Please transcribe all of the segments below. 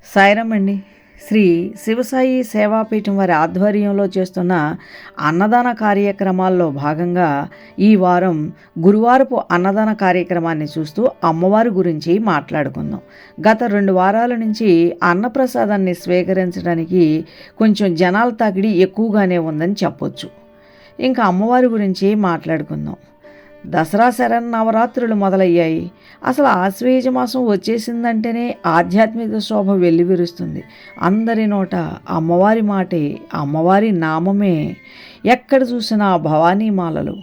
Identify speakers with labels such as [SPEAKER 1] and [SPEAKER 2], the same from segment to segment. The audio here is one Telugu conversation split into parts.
[SPEAKER 1] సాయిరామ్ అండి. శ్రీ శివసాయి సేవాపీఠం వారి ఆధ్వర్యంలో చేస్తున్న అన్నదాన కార్యక్రమాల్లో భాగంగా ఈ వారం గురువారపు అన్నదాన కార్యక్రమాన్ని చూస్తూ అమ్మవారి గురించి మాట్లాడుకుందాం. గత 2 వారాల నుంచి అన్నప్రసాదాన్ని స్వీకరించడానికి కొంచెం జనాల తాకిడి ఎక్కువగానే ఉందని చెప్పొచ్చు. ఇంకా అమ్మవారి గురించి మాట్లాడుకుందాం. దసరా శరన్నవరాత్రులు మొదలయ్యాయి. అసలు ఆశ్వయుజ మాసం వచ్చేసిందంటేనే ఆధ్యాత్మిక శోభ వెల్లివిరుస్తుంది. అందరి నోట అమ్మవారి మాటే, అమ్మవారి నామమే. ఎక్కడ చూసినా భవానీమాలలు.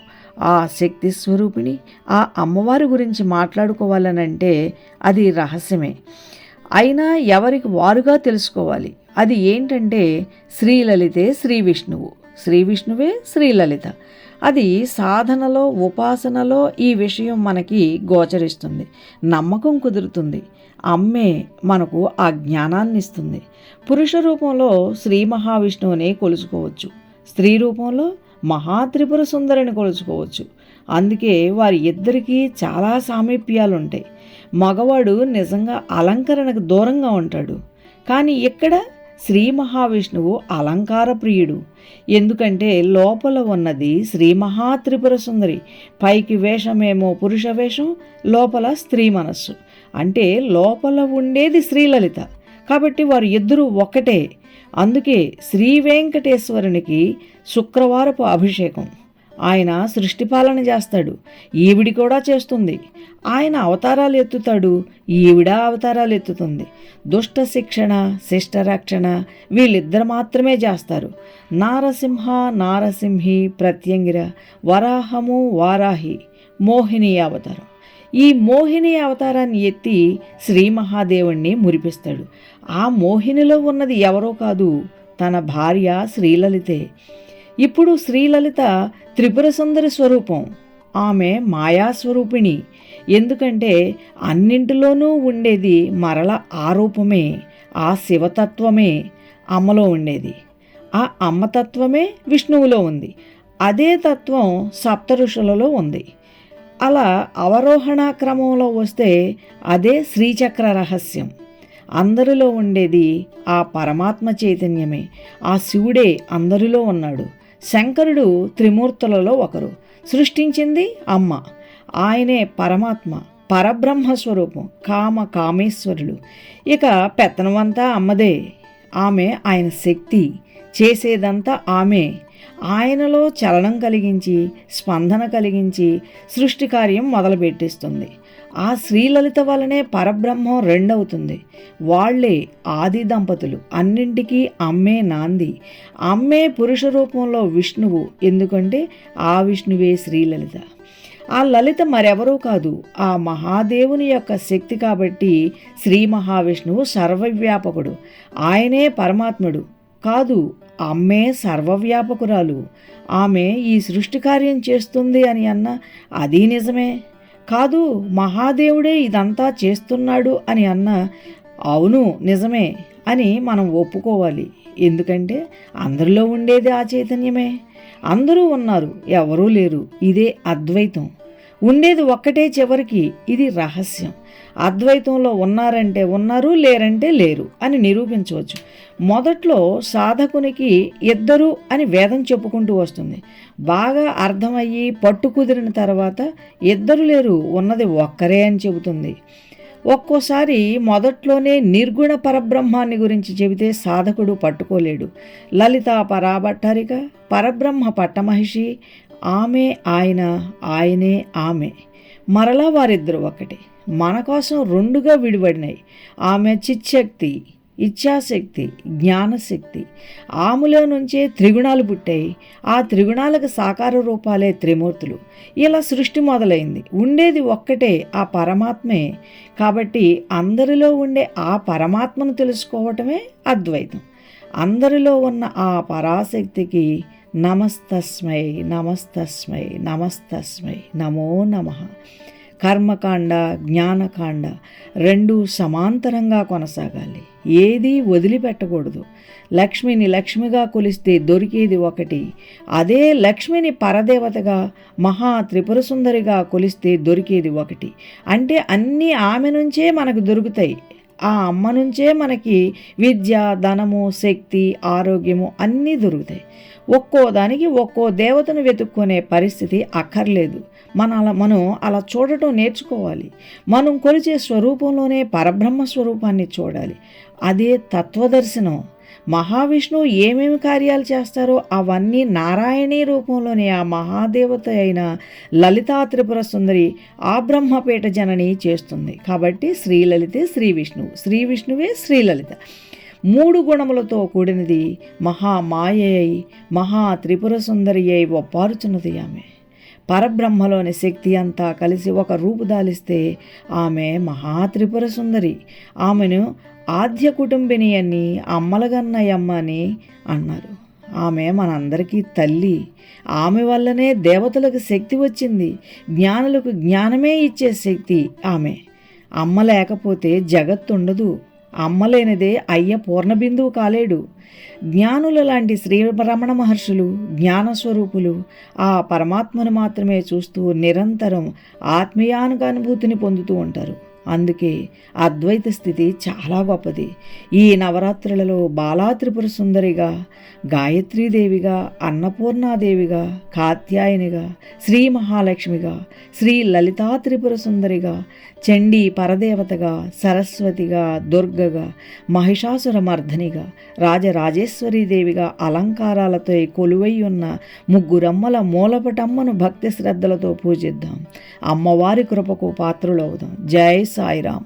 [SPEAKER 1] ఆ శక్తి స్వరూపిణి, ఆ అమ్మవారి గురించి మాట్లాడుకోవాలనంటే అది రహస్యమే. అయినా ఎవరికి వారుగా తెలుసుకోవాలి. అది ఏంటంటే శ్రీలలితే శ్రీ విష్ణువు, శ్రీ విష్ణువే శ్రీలలిత. అది సాధనలో, ఉపాసనలో ఈ విషయం మనకి గోచరిస్తుంది. నమ్మకం కుదురుతుంది. అమ్మే మనకు ఆ జ్ఞానాన్ని ఇస్తుంది. పురుష రూపంలో శ్రీ మహావిష్ణువుని కొలుచుకోవచ్చు, స్త్రీ రూపంలో మహాత్రిపుర సుందరిని కొలుచుకోవచ్చు. అందుకే వారి ఇద్దరికీ చాలా సామీప్యాలు ఉంటాయి. మగవాడు నిజంగా అలంకరణకు దూరంగా ఉంటాడు, కానీ ఇక్కడ శ్రీ మహావిష్ణువు అలంకార ప్రియుడు. ఎందుకంటే లోపల ఉన్నది శ్రీ మహాత్రిపుర సుందరి. పైకి వేషమేమో పురుష వేషం, లోపల స్త్రీ మనస్సు. అంటే లోపల ఉండేది శ్రీలలిత. కాబట్టి వారు ఇద్దరూ ఒక్కటే. అందుకే శ్రీ వెంకటేశ్వరునికి శుక్రవారపు అభిషేకం. ఆయన సృష్టిపాలన చేస్తాడు, ఈవిడి కూడా చేస్తుంది. ఆయన అవతారాలు ఎత్తుతాడు, ఈవిడ అవతారాలు ఎత్తుతుంది. దుష్ట శిక్షణ, శిష్ట రక్షణ వీళ్ళిద్దరు మాత్రమే చేస్తారు. నారసింహ నారసింహి ప్రత్యంగిర, వరాహము వారాహి, మోహిని అవతారం. ఈ మోహిని అవతారాన్ని ఎత్తి శ్రీ మహాదేవుణ్ణి మురిపిస్తాడు. ఆ మోహినిలో ఉన్నది ఎవరో కాదు, తన భార్య శ్రీలలితే. ఇప్పుడు శ్రీలలిత త్రిపుర సుందరి స్వరూపం. ఆమె మాయాస్వరూపిణి. ఎందుకంటే అన్నింటిలోనూ ఉండేది మరల ఆ రూపమే, ఆ శివతత్వమే అమ్మలో ఉండేది. ఆ అమ్మతత్వమే విష్ణువులో ఉంది. అదే తత్వం సప్త ఋషులలో ఉంది. అలా అవరోహణ క్రమంలో వస్తే అదే శ్రీచక్ర రహస్యం. అందరిలో ఉండేది ఆ పరమాత్మ చైతన్యమే. ఆ శివుడే అందరిలో ఉన్నాడు. శంకరుడు త్రిమూర్తులలో ఒకరు. సృష్టించింది అమ్మ. ఆయనే పరమాత్మ, పరబ్రహ్మస్వరూపం, కామేశ్వరుడు. ఇక పెత్తనమంతా అమ్మదే. ఆమె ఆయన శక్తి. చేసేదంతా ఆమె. ఆయనలో చలనం కలిగించి, స్పందన కలిగించి సృష్టి కార్యం మొదలుపెట్టిస్తుంది. ఆ శ్రీలలిత వలనే పరబ్రహ్మం రెండవుతుంది. వాళ్లే ఆది దంపతులు. అన్నింటికీ అమ్మే నాంది. అమ్మే పురుష రూపంలో విష్ణువు. ఎందుకంటే ఆ విష్ణువే శ్రీలలిత. ఆ లలిత మరెవరూ కాదు, ఆ మహాదేవుని యొక్క శక్తి. కాబట్టి శ్రీ మహావిష్ణువు సర్వవ్యాపకుడు. ఆయనే పరమాత్ముడు కాదు, అమ్మే సర్వవ్యాపకురాలు. ఆమె ఈ సృష్టి కార్యం చేస్తుంది అని అన్న అది నిజమే. కాదు, మహాదేవుడే ఇదంతా చేస్తున్నాడు అని అన్న అవును నిజమే అని మనం ఒప్పుకోవాలి. ఎందుకంటే అందరిలో ఉండేది ఆ చైతన్యమే. అందరూ ఉన్నారు, ఎవరూ లేరు. ఇదే అద్వైతం. ఉండేది ఒక్కటే చివరికి. ఇది రహస్యం. అద్వైతంలో ఉన్నారంటే ఉన్నారు, లేరంటే లేరు అని నిరూపించవచ్చు. మొదట్లో సాధకునికి ఇద్దరు అని వేదం చెప్పుకుంటూ వస్తుంది. బాగా అర్థమయ్యి పట్టు కుదిరిన తర్వాత ఇద్దరు లేరు, ఉన్నది ఒక్కరే అని చెబుతుంది. ఒక్కోసారి మొదట్లోనే నిర్గుణ పరబ్రహ్మాన్ని గురించి చెబితే సాధకుడు పట్టుకోలేడు. లలిత పరాభట్టారిక, పరబ్రహ్మ పట్టమహిషి. ఆమె ఆయన, ఆయనే ఆమె. మరలా వారిద్దరు ఒకటే. మన కోసం రెండుగా విడిపడినాయి. ఆమె చిచ్చక్తి, ఇచ్ఛాశక్తి, జ్ఞానశక్తి. ఆమెలో నుంచే త్రిగుణాలు పుట్టాయి. ఆ త్రిగుణాలకు సాకార రూపాలే త్రిమూర్తులు. ఇలా సృష్టి మొదలైంది. ఉండేది ఒక్కటే, ఆ పరమాత్మే. కాబట్టి అందరిలో ఉండే ఆ పరమాత్మను తెలుసుకోవటమే అద్వైతం. అందరిలో ఉన్న ఆ పరాశక్తికి నమస్తస్మై నమస్తస్మై నమస్తస్మై నమో నమః. కర్మకాండ, జ్ఞానకాండ రెండూ సమాంతరంగా కొనసాగాలి. ఏదీ వదిలిపెట్టకూడదు. లక్ష్మిని లక్ష్మిగా కొలిస్తే దొరికేది ఒకటి. అదే లక్ష్మిని పరదేవతగా, మహా త్రిపుర సుందరిగా కొలిస్తే దొరికేది ఒకటి. అంటే అన్నీ ఆమె నుంచే మనకు దొరుకుతాయి. ఆ అమ్మ నుంచే మనకి విద్య, ధనము, శక్తి, ఆరోగ్యము అన్నీ దొరుకుతాయి. ఒక్కో దానికి ఒక్కో దేవతను వెతుక్కునే పరిస్థితి అక్కర్లేదు. మనం అలా చూడటం నేర్చుకోవాలి. మనం కొలిచే స్వరూపంలోనే పరబ్రహ్మ స్వరూపాన్ని చూడాలి. అదే తత్వదర్శనం. మహావిష్ణువు ఏమేమి కార్యాలు చేస్తారో అవన్నీ నారాయణీ రూపంలోనే ఆ మహాదేవత అయిన లలితా త్రిపుర సుందరి ఆ బ్రహ్మపేట జనని చేస్తుంది. కాబట్టి శ్రీలలితే శ్రీ విష్ణువు, శ్రీ విష్ణువే శ్రీలలిత. 3 గుణములతో కూడినది మహామాయ అయి మహా త్రిపుర సుందరి అయి ఒప్పారుచున్నది ఆమె. పరబ్రహ్మలోని శక్తి అంతా కలిసి ఒక రూపుదాలిస్తే ఆమె మహాత్రిపుర సుందరి. ఆమెను ఆద్య కుటుంబిని అని అమ్మలగన్నయమ్మ అని అన్నారు. ఆమె మనందరికీ తల్లి. ఆమె వల్లనే దేవతలకు శక్తి వచ్చింది. జ్ఞానులకు జ్ఞానమే ఇచ్చే శక్తి ఆమె. అమ్మ లేకపోతే జగత్తుండదు. అమ్మ లేనిదే అయ్య పూర్ణబిందువు కాలేడు. జ్ఞానుల లాంటి శ్రీరమణ మహర్షులు జ్ఞానస్వరూపులు ఆ పరమాత్మను మాత్రమే చూస్తూ నిరంతరం ఆత్మీయానుభూతిని పొందుతూ ఉంటారు. అందుకే అద్వైత స్థితి చాలా గొప్పది. ఈ నవరాత్రులలో బాలా త్రిపుర సుందరిగా, గాయత్రీదేవిగా, అన్నపూర్ణాదేవిగా, కాత్యాయనిగా, శ్రీ మహాలక్ష్మిగా, శ్రీ లలితా త్రిపుర సుందరిగా, చండీ పరదేవతగా, సరస్వతిగా, దుర్గగా, మహిషాసురమర్ధనిగా, రాజరాజేశ్వరీదేవిగా అలంకారాలతో కొలువై ఉన్న ముగ్గురమ్మల మూలపటమ్మను భక్తి శ్రద్ధలతో పూజిద్దాం. అమ్మవారి కృపకు పాత్రులవుదాం. జై సాయిరాం.